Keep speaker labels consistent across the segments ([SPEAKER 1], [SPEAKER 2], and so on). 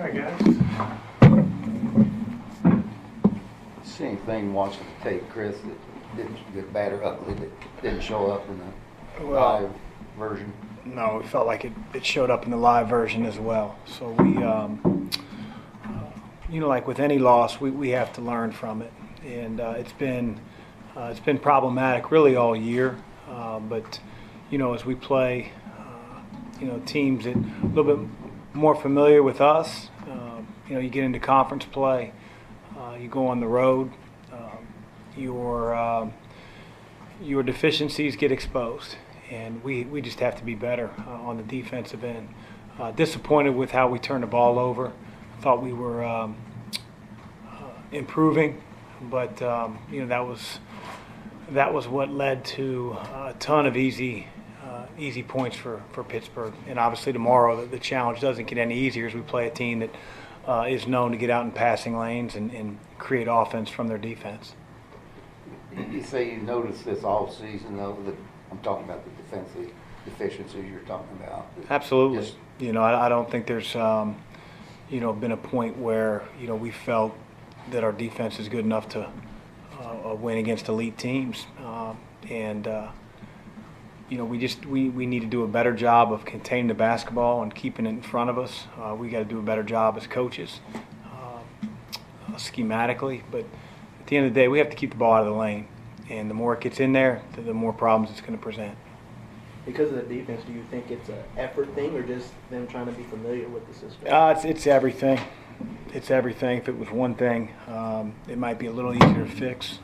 [SPEAKER 1] Hi, guys.
[SPEAKER 2] See anything watching the tape, Chris, that didn't get bad or ugly, that didn't show up in the live version?
[SPEAKER 1] No, we felt like it showed up in the live version as well. So we, like with any loss, we have to learn from it, and it's been problematic really all year. But as we play, teams that a little bit more familiar with us, you get into conference play, you go on the road, your deficiencies get exposed, and we just have to be better on the defensive end. Disappointed with how we turned the ball over. Thought we were improving, but that was what led to a ton of easy points for Pittsburgh. And obviously tomorrow the challenge doesn't get any easier as we play a team that is known to get out in passing lanes and create offense from their defense.
[SPEAKER 2] You say you noticed this all season, though, that I'm talking about the defensive deficiencies you're talking about.
[SPEAKER 1] Absolutely. I don't think there's been a point where we felt that our defense is good enough to win against elite teams, we need to do a better job of containing the basketball and keeping it in front of us. We got to do a better job as coaches, schematically. But at the end of the day, we have to keep the ball out of the lane, and the more it gets in there, the more problems it's going to present.
[SPEAKER 3] Because of the defense, do you think it's an effort thing or just them trying to be familiar with the system?
[SPEAKER 1] It's everything. It's everything. If it was one thing, it might be a little easier to fix.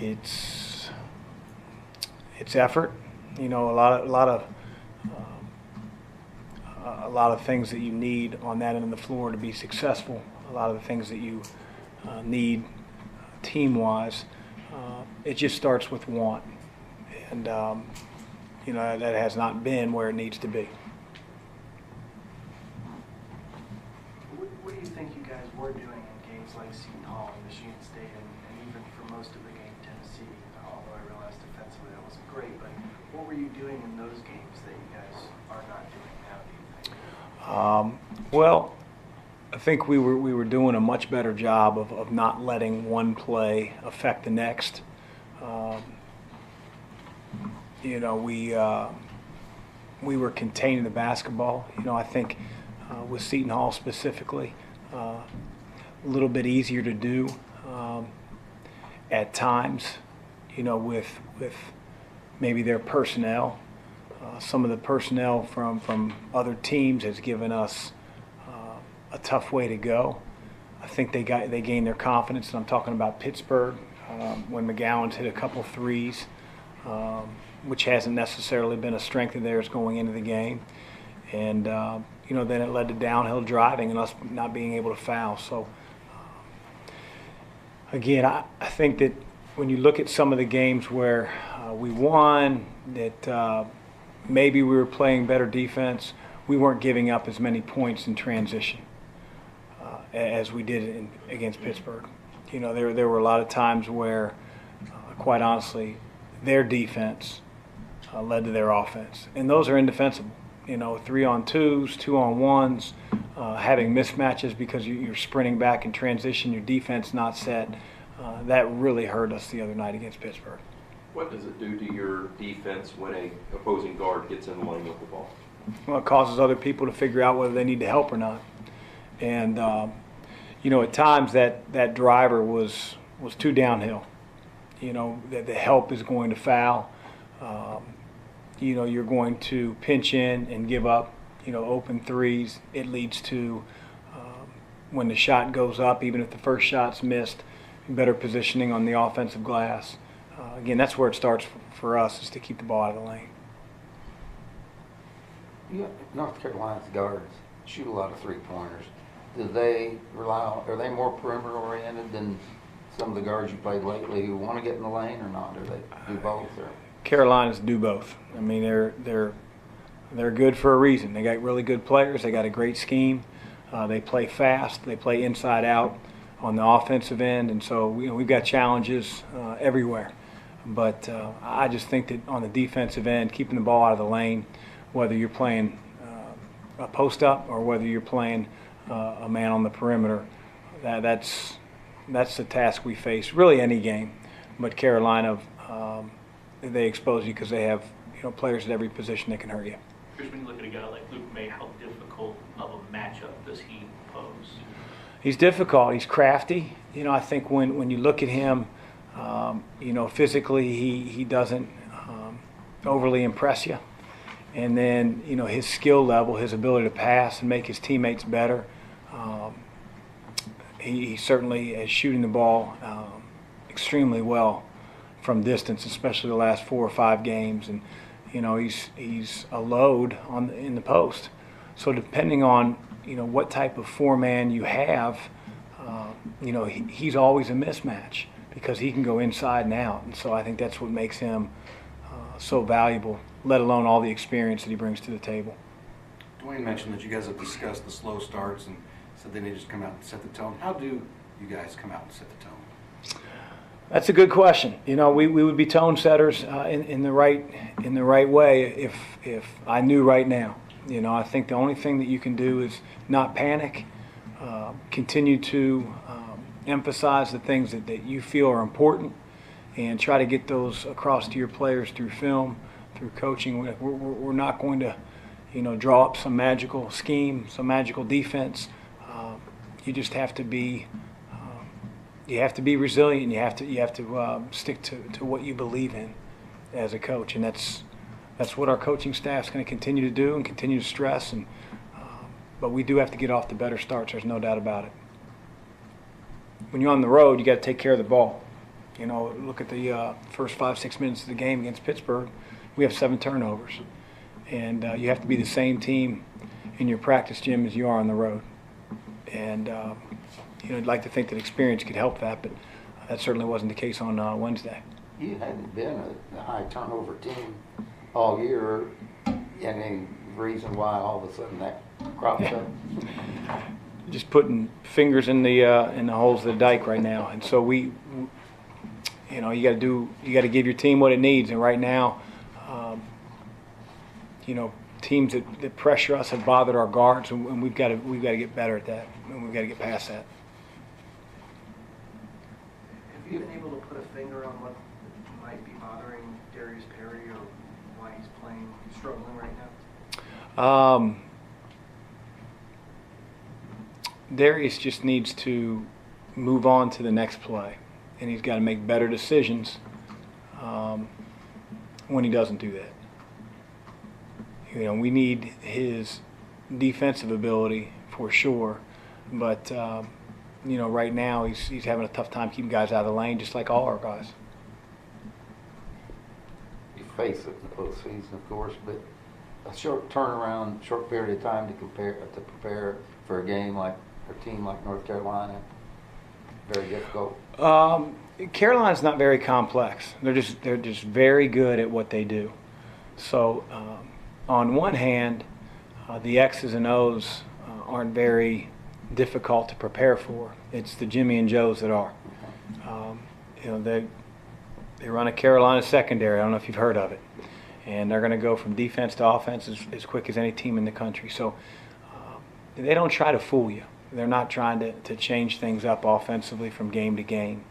[SPEAKER 1] It's effort. A lot of things that you need on that end of the floor to be successful. A lot of the things that you need team-wise. It just starts with want, and that has not been where it needs to be.
[SPEAKER 4] What do you think you guys were doing in games like Seton Hall and Michigan State, and even for most of the game Tennessee? Although I realized defensively that wasn't great, but what were you doing in those games that you guys are not doing now, do you think?
[SPEAKER 1] Well, I think we were doing a much better job of not letting one play affect the next. We were containing the basketball. I think with Seton Hall specifically, a little bit easier to do at times. With maybe their personnel. Some of the personnel from other teams has given us a tough way to go. I think they gained their confidence, and I'm talking about Pittsburgh when McGowan's hit a couple threes, which hasn't necessarily been a strength of theirs going into the game, and then it led to downhill driving and us not being able to foul. So again, I think that when you look at some of the games where we won, that maybe we were playing better defense, we weren't giving up as many points in transition as we did against Pittsburgh. There were a lot of times where, quite honestly, their defense led to their offense, and those are indefensible. 3-on-2s, 2-on-1s, having mismatches because you're sprinting back in transition, your defense not set. That really hurt us the other night against Pittsburgh.
[SPEAKER 5] What does it do to your defense when a opposing guard gets in the lane with the ball?
[SPEAKER 1] Well, it causes other people to figure out whether they need to help or not. And, at times that driver was too downhill. That the help is going to foul. You're going to pinch in and give up, open threes. It leads to, when the shot goes up, even if the first shot's missed, better positioning on the offensive glass. Again, that's where it starts for us, is to keep the ball out of the lane.
[SPEAKER 2] North Carolina's guards shoot a lot of three-pointers. Are they more perimeter-oriented than some of the guards you played lately who want to get in the lane or not? Or they do both? Or?
[SPEAKER 1] Carolinas do both. I mean, they're good for a reason. They got really good players. They got a great scheme. They play fast. They play inside out on the offensive end, and so we've got challenges everywhere. But I just think that on the defensive end, keeping the ball out of the lane, whether you're playing a post-up or whether you're playing a man on the perimeter. That's the task we face, really any game. But Carolina, they expose you because they have players at every position that can hurt you.
[SPEAKER 6] Chris, when you look at a guy like Luke May, how difficult of a matchup does he pose?
[SPEAKER 1] He's difficult. He's crafty. I think when you look at him, physically he doesn't overly impress you. And then, his skill level, his ability to pass and make his teammates better. He certainly is shooting the ball extremely well from distance, especially the last 4 or 5 games. And, he's a load in the post. So depending on, what type of 4-man you have, he's always a mismatch because he can go inside and out. And so I think that's what makes him so valuable, let alone all the experience that he brings to the table.
[SPEAKER 7] Dwayne mentioned that you guys have discussed the slow starts and said they need to just come out and set the tone. How do you guys come out and set the tone?
[SPEAKER 1] That's a good question. We would be tone setters in the right way if I knew right now. I think the only thing that you can do is not panic, continue to emphasize the things that you feel are important, and try to get those across to your players through film, through coaching. We're not going to, draw up some magical scheme, some magical defense. You just have to be, resilient. You have to stick to what you believe in as a coach, and that's what our coaching staff is going to continue to do and continue to stress. And but we do have to get off to better starts. There's no doubt about it. When you're on the road, you got to take care of the ball. Look at the first 5-6 minutes of the game against Pittsburgh. We have 7 turnovers, and you have to be the same team in your practice gym as you are on the road. And I'd like to think that experience could help that, but that certainly wasn't the case on Wednesday.
[SPEAKER 2] You hadn't been a high turnover team all year. Any reason why all of a sudden that crops up?
[SPEAKER 1] Just putting fingers in the holes of the dike right now, and so you got to give your team what it needs. And right now, teams that pressure us have bothered our guards, and we've got to get better at that, and we've got to get past that.
[SPEAKER 4] Have you been able to put a finger on what might be bothering Darius Perry or why he's struggling right now?
[SPEAKER 1] Darius just needs to move on to the next play, and he's got to make better decisions when he doesn't do that. We need his defensive ability for sure, but right now he's having a tough time keeping guys out of the lane, just like all our guys.
[SPEAKER 2] You face it in the postseason, of course, but a short turnaround, short period of time to prepare for a game like a team like North Carolina, very difficult.
[SPEAKER 1] Carolina's not very complex. They're just very good at what they do. So on one hand, the X's and O's aren't very difficult to prepare for. It's the Jimmy and Joes that are. They run a Carolina secondary. I don't know if you've heard of it. And they're going to go from defense to offense as quick as any team in the country. So they don't try to fool you. They're not trying to change things up offensively from game to game.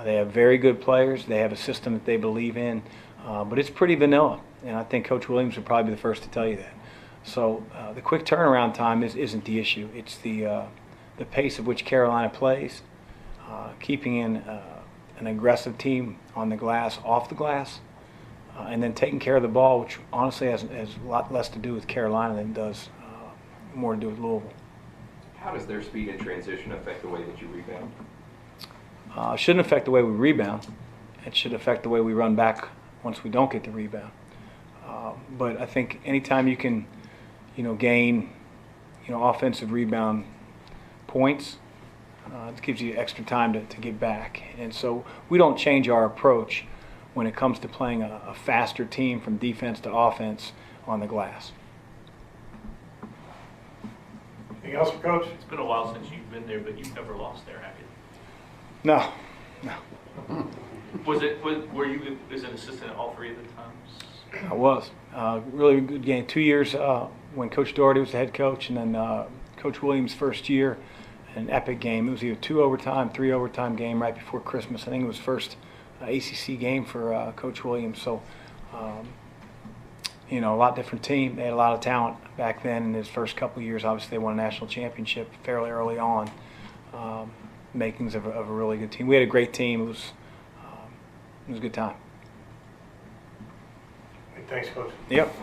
[SPEAKER 1] They have very good players. They have a system that they believe in. But it's pretty vanilla. And I think Coach Williams would probably be the first to tell you that. So the quick turnaround time isn't the issue. It's the pace at which Carolina plays, keeping in an aggressive team on the glass, off the glass, and then taking care of the ball, which honestly has a lot less to do with Carolina than it does more to do with Louisville.
[SPEAKER 5] How does their speed in transition affect the way that you rebound?
[SPEAKER 1] It shouldn't affect the way we rebound. It should affect the way we run back once we don't get the rebound. But I think anytime you can, gain, offensive rebound points, it gives you extra time to get back. And so we don't change our approach when it comes to playing a faster team from defense to offense on the glass.
[SPEAKER 8] Anything else for Coach?
[SPEAKER 6] It's been a while since you've been there, but you've never lost there, have you?
[SPEAKER 1] No.
[SPEAKER 6] Were you as an assistant at all 3 of the times?
[SPEAKER 1] I was. Really good game. 2 years when Coach Doherty was the head coach, and then Coach Williams' first year, an epic game. It was either 2 overtime, 3 overtime game right before Christmas. I think it was first ACC game for Coach Williams. So, you know, a lot different team. They had a lot of talent back then in his first couple of years. Obviously, they won a national championship fairly early on. Makings of a really good team. We had a great team. It was a good time.
[SPEAKER 8] Thanks, Coach.
[SPEAKER 1] Yep.